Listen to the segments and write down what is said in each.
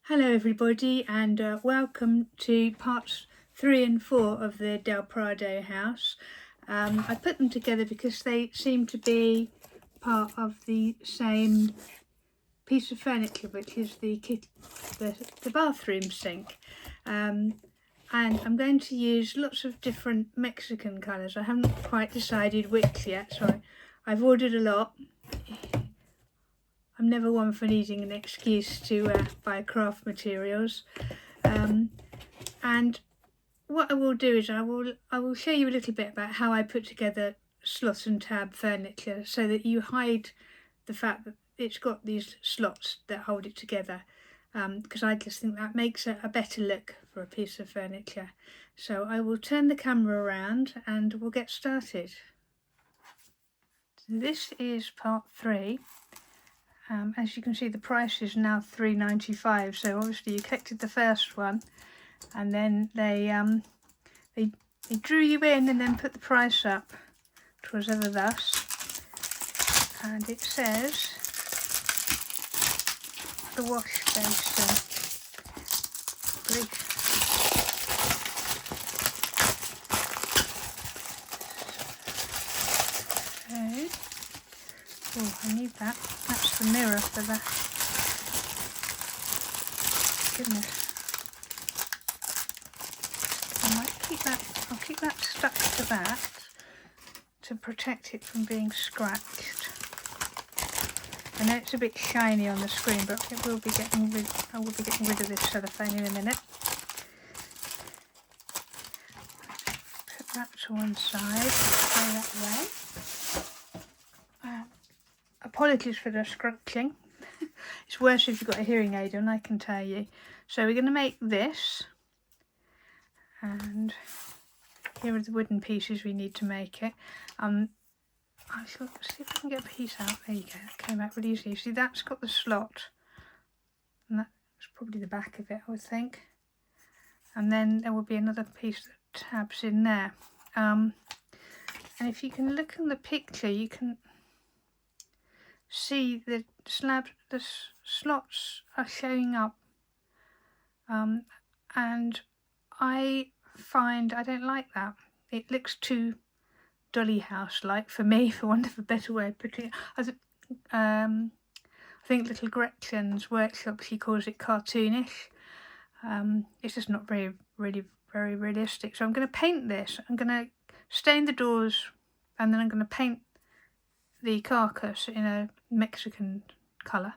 Hello everybody, and welcome to parts 3 and 4 of the Del Prado house. I put them together because they seem to be part of the same piece of furniture, which is the bathroom sink. And I'm going to use lots of different Mexican colours. I haven't quite decided which yet, so I've ordered a lot. I'm never one for needing an excuse to buy craft materials, and what I will do is I will show you a little bit about how I put together slot and tab furniture so that you hide the fact that it's got these slots that hold it together, because I just think that makes a better look for a piece of furniture. So I will turn the camera around and we'll get started. So this is part 3. As you can see, the price is now £3.95. So obviously you collected the first one, and then they drew you in and then put the price up. It was ever thus, and it says the wash basin. Oh, I need that. That's the mirror for that. Goodness. I'll keep that stuck to that to protect it from being scratched. I know it's a bit shiny on the screen, but I will be getting rid of this cellophane in a minute. Put that to one side, throw that away. Apologies for the scrunching. It's worse if you've got a hearing aid on, I can tell you. So we're going to make this, and here are the wooden pieces we need to make it. I shall see if I can get a piece out. There you go, that came out really easily. See, that's got the slot, and that's probably the back of it, I would think. And then there will be another piece that tabs in there. And if you can look in the picture, you can see the slots are showing up, and I find I don't like that. It looks too dolly house like for me, for want of a better way of putting it. I think little Gretchen's workshop, she calls it cartoonish. It's just not very realistic. So I'm going to paint this. I'm going to stain the doors, and then I'm going to paint the carcass in a Mexican colour.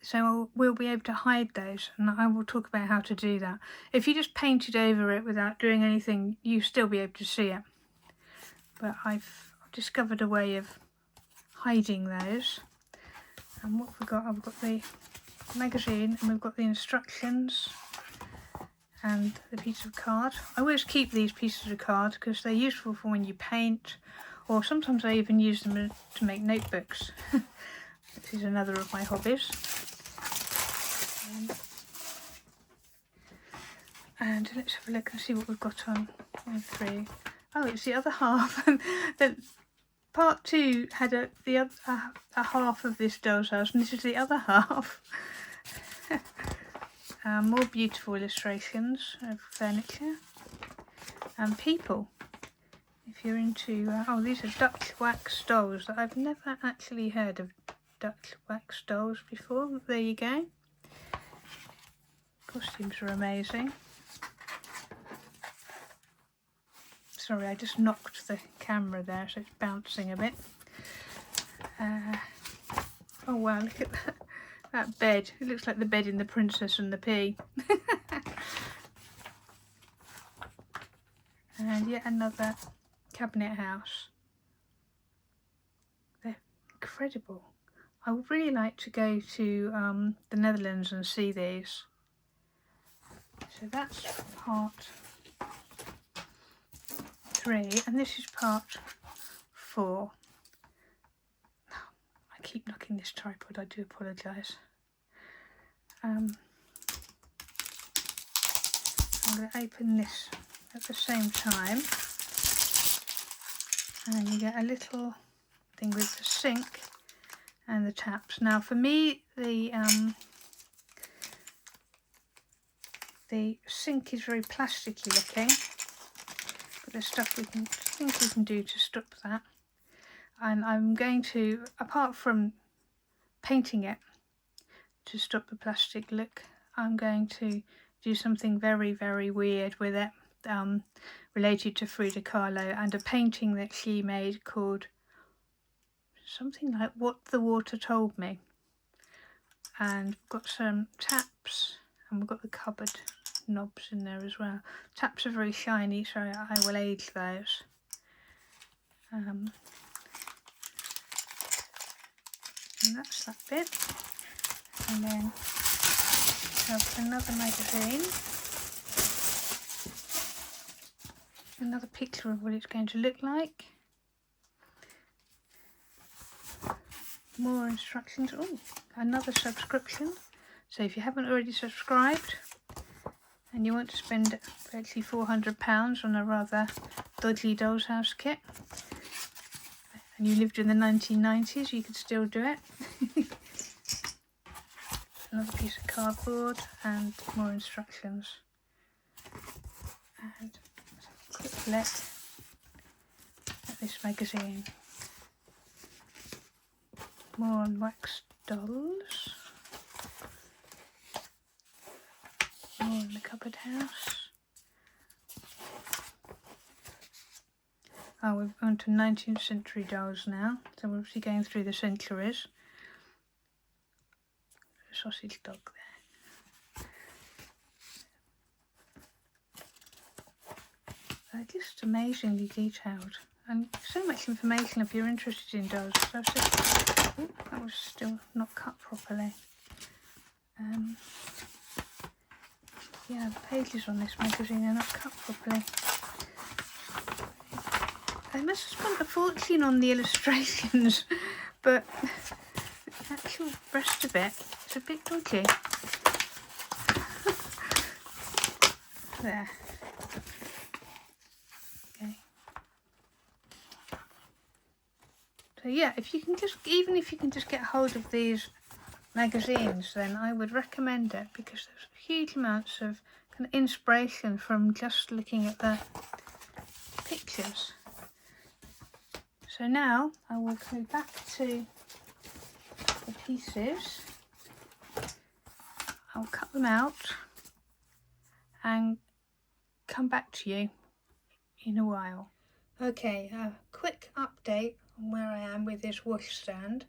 So we'll be able to hide those, and I will talk about how to do that. If you just painted over it without doing anything, you still be able to see it. But I've discovered a way of hiding those. And what we've got, I've got the magazine, and we've got the instructions and the piece of card. I always keep these pieces of card because they're useful for when you paint, or sometimes I even use them to make notebooks. This is another of my hobbies. And let's have a look and see what we've got on 3. Oh, it's the other half. The part 2 had a half of this doll's house, and this is the other half. More beautiful illustrations of furniture and people. If you're into, oh, these are Dutch wax dolls that I've never actually heard of. Dutch wax dolls before. There you go. Costumes are amazing. Sorry, I just knocked the camera there, so it's bouncing a bit. Oh wow, look at that bed. It looks like the bed in The Princess and the Pea. And yet another cabinet house. They're incredible. I would really like to go to the Netherlands and see these. So that's part 3, and this is part 4. I keep knocking this tripod, I do apologise. I'm going to open this at the same time, and you get a little thing with the sink and the taps. Now for me, the sink is very plasticky looking, but there's stuff we can do to stop that. And I'm going to, apart from painting it to stop the plastic look, I'm going to do something very, very weird with it, related to Frida Kahlo, and a painting that she made called something like What the Water Told Me. And we've got some taps, and we've got the cupboard knobs in there as well. Taps are very shiny, so I will age those. And that's that bit. And then have another magazine, another picture of what it's going to look like, more instructions. Oh, another subscription. So if you haven't already subscribed and you want to spend virtually £400 on a rather dodgy doll's house kit, and you lived in the 1990s, you could still do it. Another piece of cardboard and more instructions. And a quick look at this magazine. More on wax dolls. More in the cupboard house. Oh, we've gone to 19th century dolls now, so we're obviously going through the centuries. A sausage dog there. They're just amazingly detailed, and so much information if you're interested in dolls. So oh, that was still not cut properly. Yeah, the pages on this magazine are not cut properly. They must have spent a fortune on the illustrations, but the actual rest of it is a bit dodgy. There. Okay. So yeah, if you can just, even if you can just get hold of these magazines, then I would recommend it, because there's huge amounts of kind of inspiration from just looking at the pictures. So now I will go back to the pieces. I'll cut them out and come back to you in a while. Okay, a quick update on where I am with this washstand.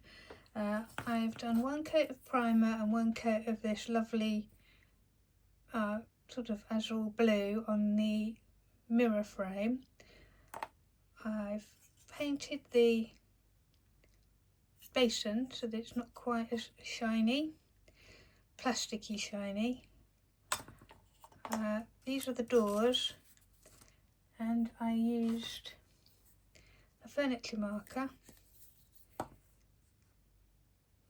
I've done one coat of primer and one coat of this lovely sort of azure blue on the mirror frame. I've painted the basin so that it's not quite as shiny, plasticky shiny. These are the doors, and I used a furniture marker,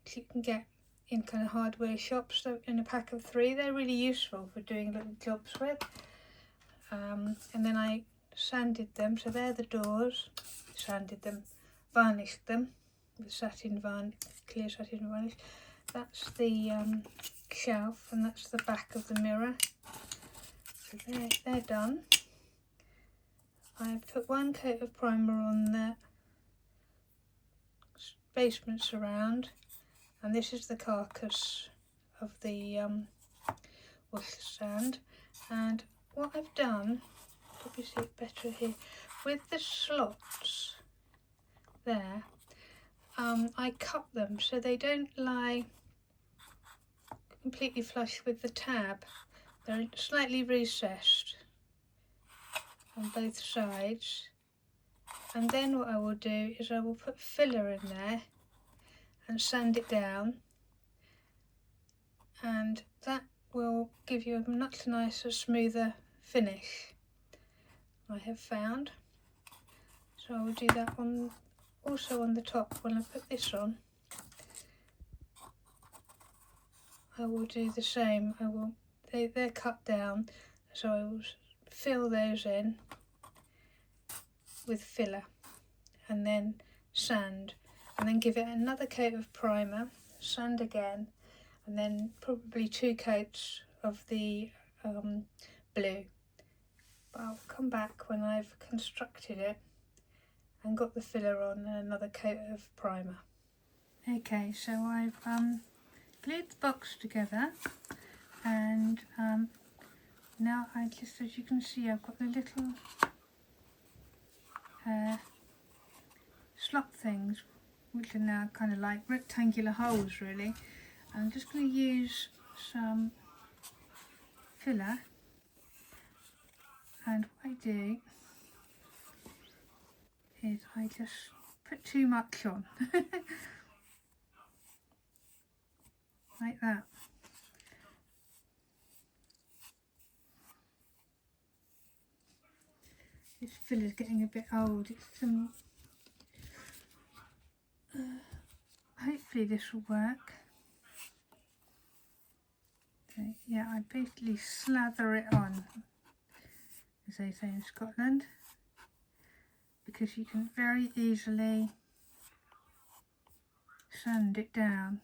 which you can get in kind of hardware shops, so in a pack of 3. They're really useful for doing little jobs with. And then I sanded them, so they're the doors. Sanded them, varnished them with clear satin varnish. That's the shelf, and that's the back of the mirror. So they're done. I put one coat of primer on the basement surround, and this is the carcass of the washstand. And what I've done, probably see it better here, with the slots there, I cut them so they don't lie completely flush with the tab. They're slightly recessed on both sides. And then what I will do is I will put filler in there and sand it down, and that will give you a much nicer, smoother finish, I have found. So I will do that also on the top. When I put this on, I will do the same. They're cut down, so I will fill those in with filler and then sand. and then give it another coat of primer, sand again, and then probably 2 coats of the blue. But I'll come back when I've constructed it and got the filler on and another coat of primer. Okay, so I've glued the box together, and now I just, as you can see, I've got the little slot things, which are now kind of like rectangular holes really. I'm just going to use some filler, and what I do is I just put too much on like that. This filler's getting a bit old. It's some hopefully this will work. Okay, yeah, I basically slather it on, as they say in Scotland, because you can very easily sand it down.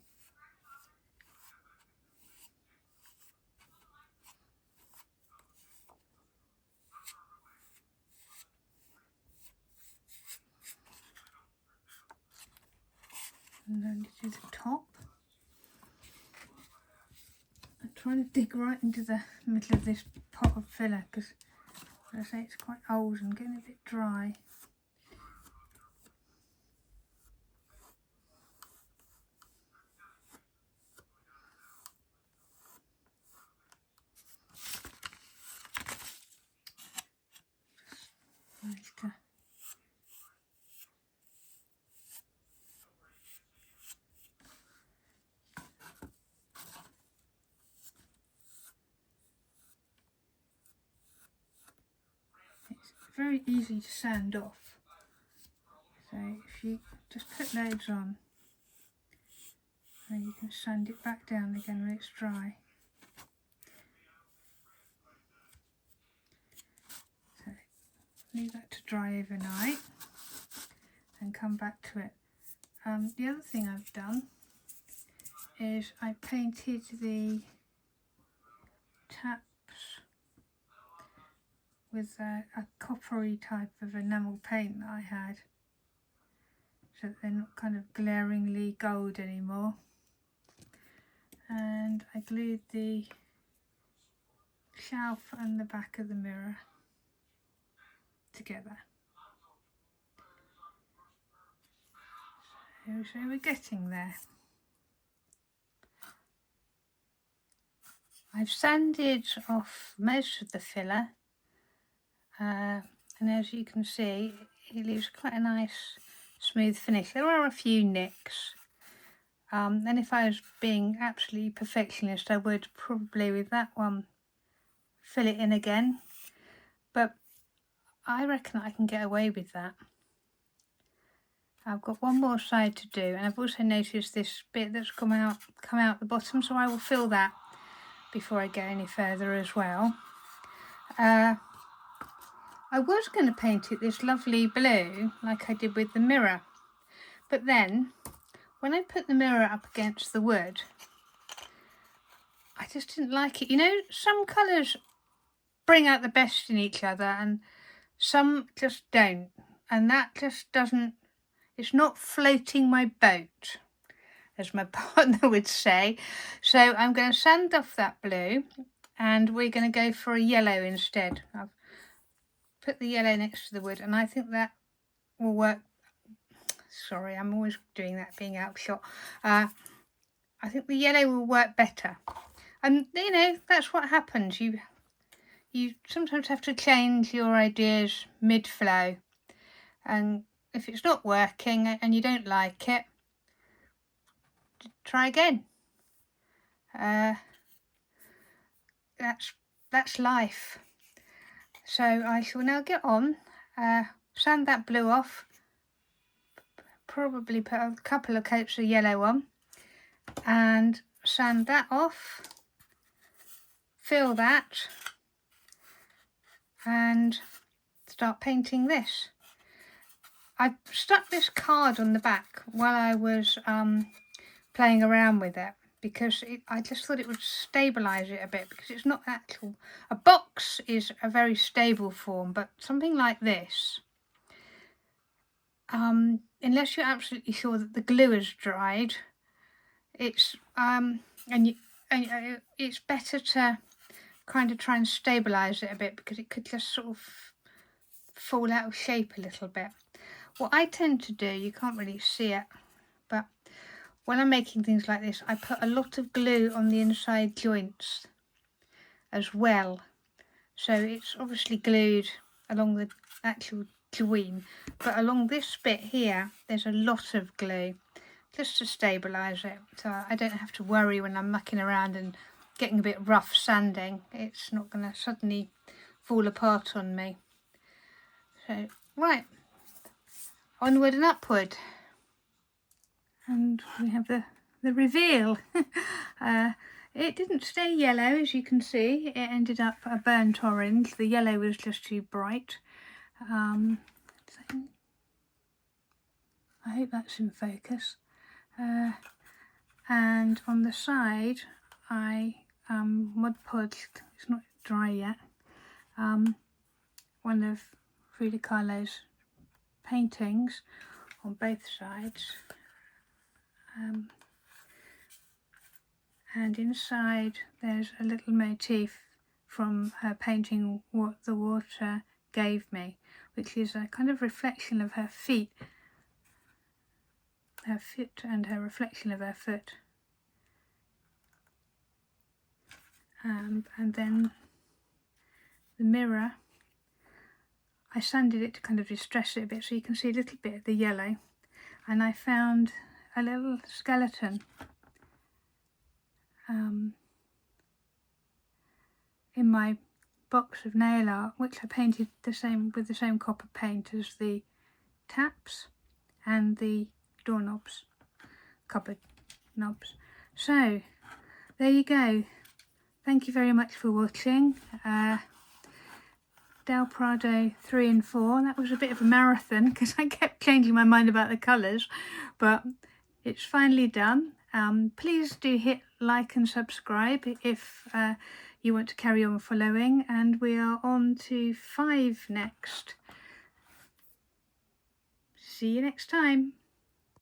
And then do the top. I'm trying to dig right into the middle of this pot of filler because, as I say, it's quite old and getting a bit dry. It's very easy to sand off, so if you just put loads on, then you can sand it back down again when it's dry. So leave that to dry overnight and come back to it. The other thing I've done is I painted the taps with a coppery type of enamel paint that I had, so that they're not kind of glaringly gold anymore. And I glued the shelf and the back of the mirror together. So we're getting there. I've sanded off most of the filler, and as you can see, it leaves quite a nice smooth finish. There are a few nicks, and if I was being absolutely perfectionist, I would probably with that one fill it in again, but I reckon I can get away with that. I've got one more side to do, and I've also noticed this bit that's come out the bottom, so I will fill that before I get any further as well. I was going to paint it this lovely blue like I did with the mirror, but then when I put the mirror up against the wood, I just didn't like it. You know, some colours bring out the best in each other and some just don't, and that just doesn't, it's not floating my boat, as my partner would say. So I'm going to sand off that blue, and we're going to go for a yellow instead. I've put the yellow next to the wood, and I think that will work. Sorry, I'm always doing that, being outshot. I think the yellow will work better. And you know, that's what happens. You sometimes have to change your ideas mid-flow, and if it's not working and you don't like it, try again. That's life. So I shall now get on, sand that blue off, probably put a couple of coats of yellow on, and sand that off, fill that, and start painting this. I stuck this card on the back while I was playing around with it, because I just thought it would stabilise it a bit, because it's not actual. A box is a very stable form, but something like this, unless you're absolutely sure that the glue is dried, it's it's better to kind of try and stabilise it a bit, because it could just sort of fall out of shape a little bit. What I tend to do, you can't really see it, but when I'm making things like this, I put a lot of glue on the inside joints as well. So it's obviously glued along the actual join, but along this bit here, there's a lot of glue just to stabilise it. So I don't have to worry when I'm mucking around and getting a bit rough sanding. It's not going to suddenly fall apart on me. So, right, onward and upward. And we have the reveal. It didn't stay yellow, as you can see. It ended up a burnt orange. The yellow was just too bright. I hope that's in focus. And on the side, I Mod Podged, it's not dry yet, one of Frida Kahlo's paintings on both sides. And inside there's a little motif from her painting What the Water Gave Me, which is a kind of reflection of her feet, her foot, and her reflection of her foot. And then the mirror, I sanded it to kind of distress it a bit so you can see a little bit of the yellow, and I found a little skeleton in my box of nail art, which I painted with the same copper paint as the taps and the doorknobs, cupboard knobs. So there you go. Thank you very much for watching. Del Prado 3 and 4. That was a bit of a marathon because I kept changing my mind about the colours, but it's finally done. Please do hit like and subscribe if you want to carry on following, and we are on to 5 next. See you next time.